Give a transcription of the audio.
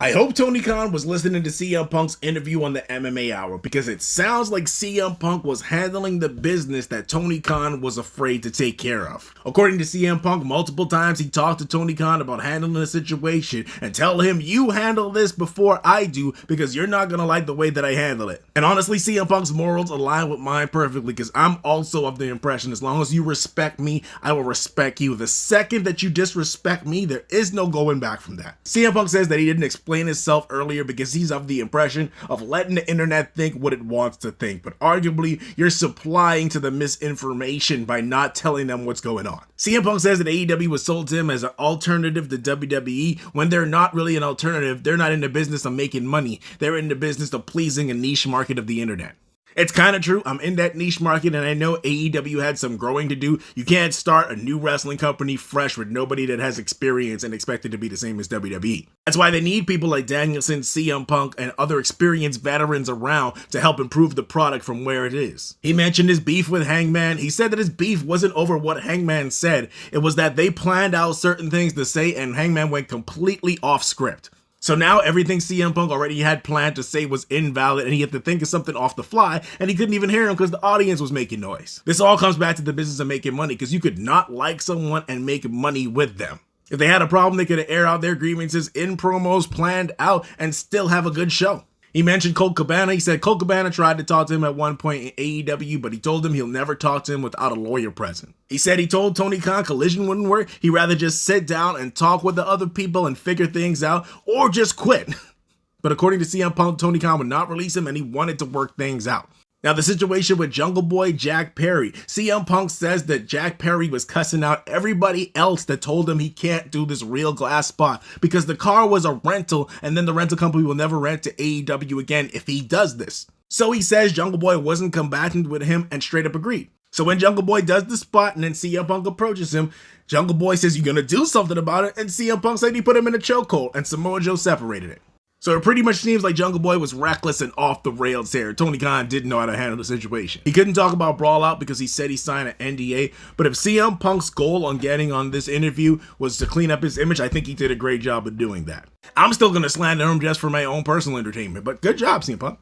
I hope Tony Khan was listening to CM Punk's interview on the MMA Hour, because it sounds like CM Punk was handling the business that Tony Khan was afraid to take care of. According to CM Punk, multiple times he talked to Tony Khan about handling the situation and tell him, you handle this before I do because you're not gonna like the way that I handle it. And honestly, CM Punk's morals align with mine perfectly, because I'm also of the impression as long as you respect me, I will respect you. The second that you disrespect me, there is no going back from that. CM Punk says that he didn't explain himself earlier because he's of the impression of letting the internet think what it wants to think, but arguably you're supplying to the misinformation by not telling them what's going on. CM Punk says that AEW was sold to him as an alternative to WWE when they're not really an alternative. They're not in the business of making money. They're in the business of pleasing a niche market of the internet. It's kind of true. I'm in that niche market, and I know AEW had some growing to do. You can't start a new wrestling company fresh with nobody that has experience and expect it to be the same as WWE. That's why they need people like Danielson, CM Punk, and other experienced veterans around to help improve the product from where it is. He mentioned his beef with Hangman. He said that his beef wasn't over what Hangman said. It was that they planned out certain things to say, and Hangman went completely off script. So now everything CM Punk already had planned to say was invalid, and he had to think of something off the fly, and he couldn't even hear him because the audience was making noise. This all comes back to the business of making money, because you could not like someone and make money with them. If they had a problem, they could air out their grievances in promos planned out and still have a good show. He mentioned Colt Cabana. He said Colt Cabana tried to talk to him at one point in AEW, but he told him he'll never talk to him without a lawyer present. He said he told Tony Khan Collision wouldn't work. He'd rather just sit down and talk with the other people and figure things out, or just quit. But according to CM Punk, Tony Khan would not release him, and he wanted to work things out. Now, the situation with Jungle Boy Jack Perry. CM Punk says that Jack Perry was cussing out everybody else that told him he can't do this real glass spot because the car was a rental, and then the rental company will never rent to AEW again if he does this. So he says Jungle Boy wasn't combatant with him and straight up agreed. So when Jungle Boy does the spot and then CM Punk approaches him, Jungle Boy says, "You're gonna do something about it," and CM Punk said he put him in a chokehold, and Samoa Joe separated it. So it pretty much seems like Jungle Boy was reckless and off the rails here. Tony Khan didn't know how to handle the situation. He couldn't talk about Brawl Out because he said he signed an NDA, but if CM Punk's goal on getting on this interview was to clean up his image, I think he did a great job of doing that. I'm still gonna slander him just for my own personal entertainment, but good job, CM Punk.